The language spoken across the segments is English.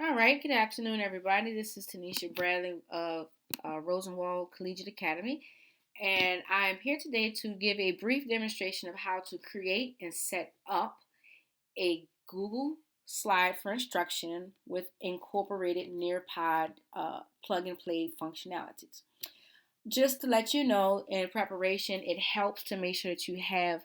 All right, good afternoon, everybody. This is Tanisha Bradley of Rosenwald Collegiate Academy, and I'm here today to give a brief demonstration of how to create and set up a Google slide for instruction with incorporated Nearpod plug and play functionalities. Just to let you know, in preparation, it helps to make sure that you have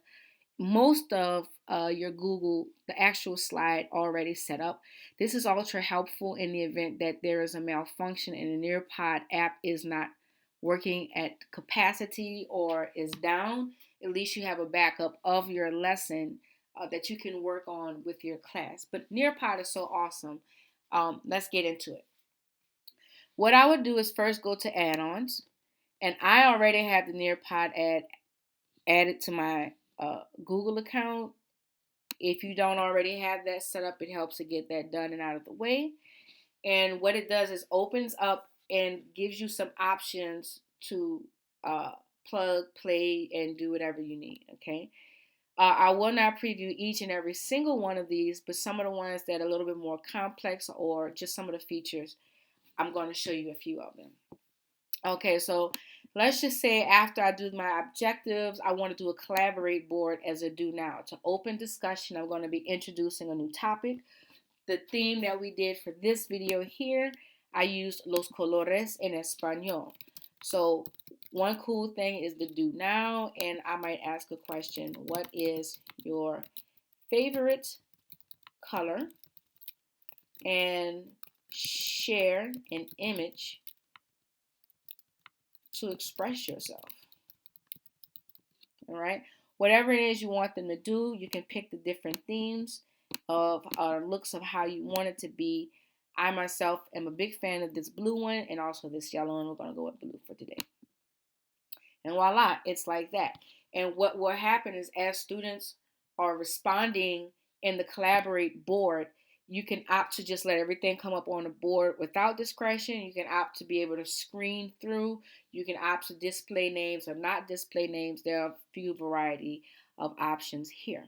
most of your Google, the actual slide already set up. This is ultra helpful in the event that there is a malfunction and the Nearpod app is not working at capacity or is down. At least you have a backup of your lesson that you can work on with your class. But Nearpod is so awesome. Let's get into it. What I would do is first go to add-ons, and I already have the Nearpod added to my Google account. If you don't already have that set up, it helps to get that done and out of the way. And what it does is opens up and gives you some options to plug, play, and do whatever you need. Okay. I will not preview each and every single one of these, but some of the ones that are a little bit more complex or just some of the features, I'm going to show you a few of them. Okay, so let's just say after I do my objectives, I want to do a collaborate board as a do now. To open discussion, I'm going to be introducing a new topic. The theme that we did for this video here, I used los colores en español. So one cool thing is the do now, and I might ask a question. What is your favorite color? And share an image to express yourself. All right. Whatever it is you want them to do, you can pick the different themes of looks of how you want it to be. I myself am a big fan of this blue one and also this yellow one. We're going to go with blue for today. And voila, it's like that. And what will happen is as students are responding in the collaborate board, you can opt to just let everything come up on the board without discretion. You can opt to be able to screen through. You can opt to display names or not display names. There are a few variety of options here.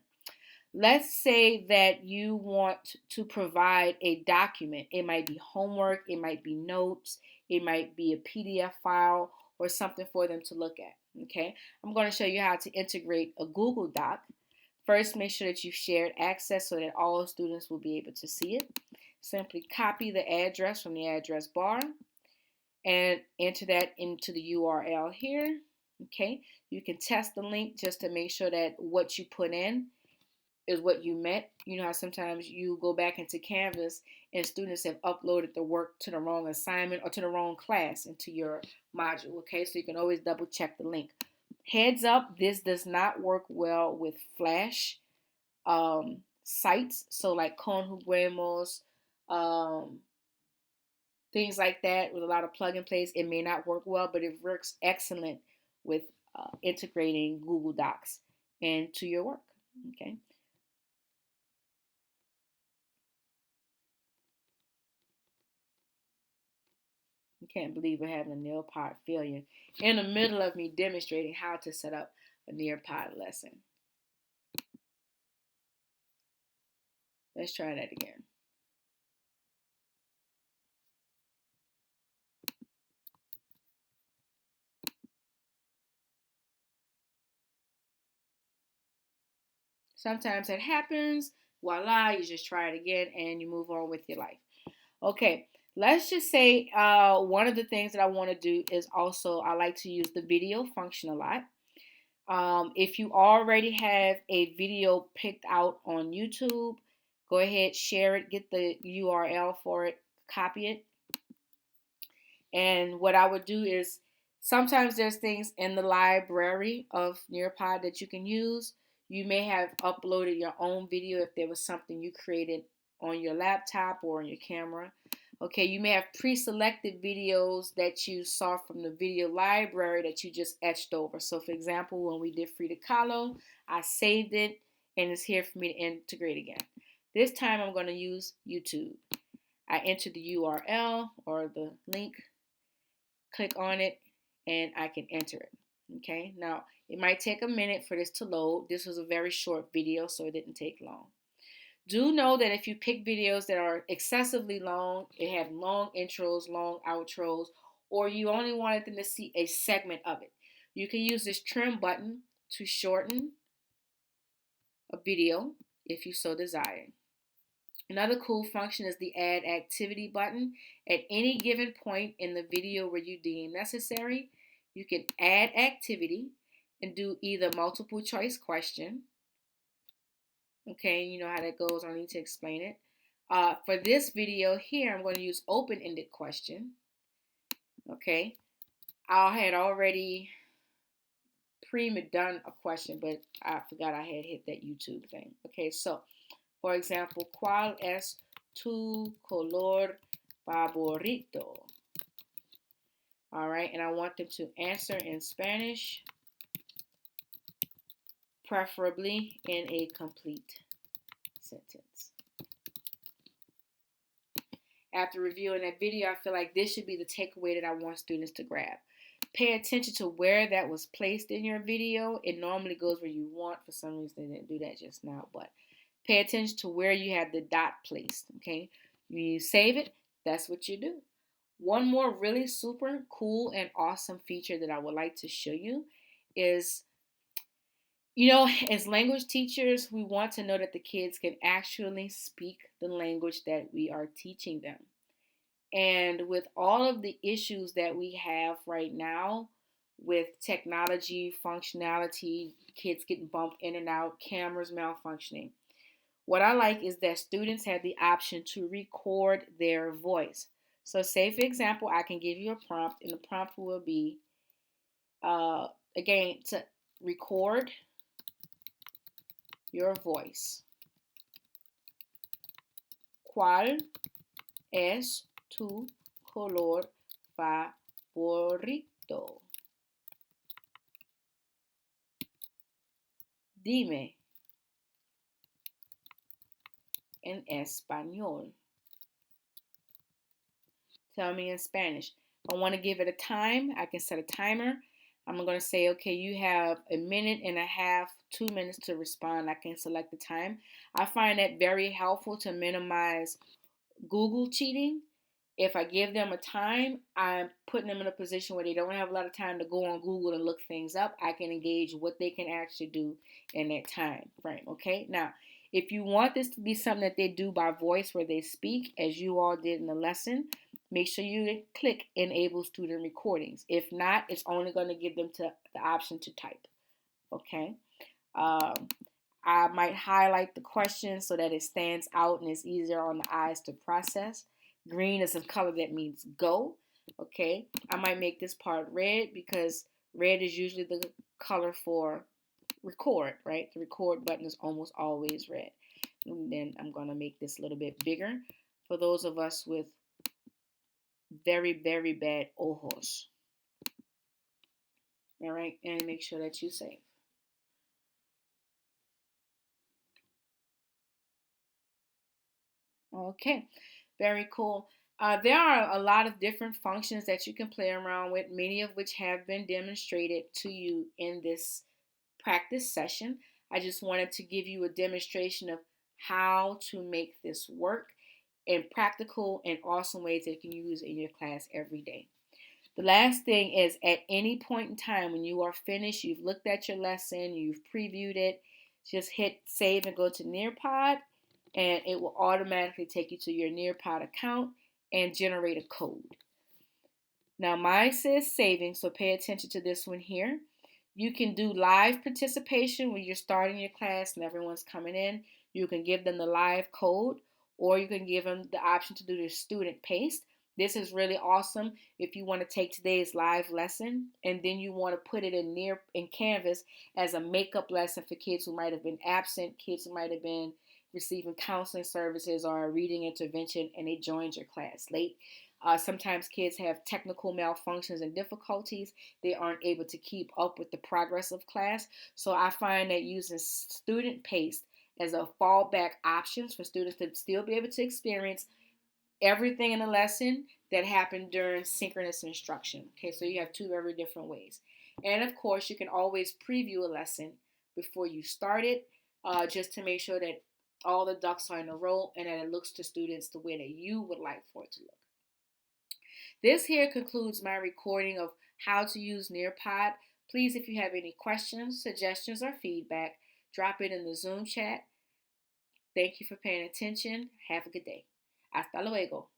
Let's say that you want to provide a document. It might be homework, it might be notes, it might be a PDF file or something for them to look at. Okay, I'm going to show you how to integrate a Google Doc. First, make sure that you've shared access so that all students will be able to see it. Simply copy the address from the address bar and enter that into the URL here. Okay, you can test the link just to make sure that what you put in is what you meant. You know how sometimes you go back into Canvas and students have uploaded the work to the wrong assignment or to the wrong class into your module. Okay, so you can always double check the link. Heads up, this does not work well with Flash sites. So like Conjuguemos, things like that with a lot of plug and plays. It may not work well, but it works excellent with integrating Google Docs into your work. Okay. I can't believe we're having a Nearpod failure in the middle of me demonstrating how to set up a Nearpod lesson. Let's try that again. Sometimes that happens. Voila, you just try it again and you move on with your life. Okay, let's just say one of the things that I want to do is also I like to use the video function a lot. If you already have a video picked out on YouTube, go ahead, share it, get the URL for it, copy it. And what I would do is sometimes there's things in the library of Nearpod that you can use. You may have uploaded your own video if there was something you created on your laptop or on your camera. Okay, you may have pre-selected videos that you saw from the video library that you just etched over. So for example, when we did Frida Kahlo, I saved it and it's here for me to integrate again. This time I'm going to use YouTube. I enter the URL or the link, click on it, and I can enter it. Okay, now it might take a minute for this to load. This was a very short video, so it didn't take long. Do know that if you pick videos that are excessively long, it have long intros, long outros, or you only wanted them to see a segment of it, you can use this trim button to shorten a video if you so desire. Another cool function is the add activity button. At any given point in the video where you deem necessary, you can add activity and do either multiple choice question. Okay, you know how that goes. I don't need to explain it. For this video here, I'm going to use open-ended question. Okay, I had already done a question, but I forgot I had hit that YouTube thing. Okay, so for example, ¿cuál es tu color favorito? All right, and I want them to answer in Spanish, preferably in a complete sentence. After reviewing that video, I feel like this should be the takeaway that I want students to grab. Pay attention to where that was placed in your video. It normally goes where you want. For some reason, they didn't do that just now, but pay attention to where you have the dot placed, okay? When you save it, that's what you do. One more really super cool and awesome feature that I would like to show you is, as language teachers, we want to know that the kids can actually speak the language that we are teaching them. And with all of the issues that we have right now with technology, functionality, kids getting bumped in and out, cameras malfunctioning, what I like is that students have the option to record their voice. So say, for example, I can give you a prompt, and the prompt will be, again, to record your voice. ¿Cuál es tu color favorito? Dime en español. Tell me in Spanish. If I want to give it a time, I can set a timer. I'm going to say, okay, you have a minute and a half, 2 minutes to respond. I can select the time. I find that very helpful to minimize Google cheating. If I give them a time, I'm putting them in a position where they don't have a lot of time to go on Google and look things up. I can engage what they can actually do in that time frame, okay? Now, if you want this to be something that they do by voice where they speak, as you all did in the lesson, make sure you click Enable Student Recordings. If not, it's only going to give them the option to type, okay? I might highlight the question so that it stands out and it's easier on the eyes to process. Green is a color that means go, okay? I might make this part red because red is usually the color for record, right? The record button is almost always red. And then I'm going to make this a little bit bigger for those of us with very, very bad ojos. All right, and make sure that you save. Okay, very cool. There are a lot of different functions that you can play around with, many of which have been demonstrated to you in this practice session. I just wanted to give you a demonstration of how to make this work in practical and awesome ways that you can use in your class every day. The last thing is, at any point in time when you are finished, you've looked at your lesson, you've previewed it, just hit save and go to Nearpod, and it will automatically take you to your Nearpod account and generate a code. Now mine says saving, so pay attention to this one here. You can do live participation when you're starting your class and everyone's coming in. You can give them the live code, or you can give them the option to do the student paste. This is really awesome if you want to take today's live lesson and then you want to put it in Canvas as a makeup lesson for kids who might have been absent, kids who might have been receiving counseling services or a reading intervention, and they joined your class late. Sometimes kids have technical malfunctions and difficulties. They aren't able to keep up with the progress of class. So I find that using student paste as a fallback option for students to still be able to experience everything in the lesson that happened during synchronous instruction. Okay, so you have two very different ways. And of course, you can always preview a lesson before you start it, just to make sure that all the ducks are in a row and that it looks to students the way that you would like for it to look. This here concludes my recording of how to use Nearpod. Please, if you have any questions, suggestions, or feedback, drop it in the Zoom chat. Thank you for paying attention. Have a good day. Hasta luego.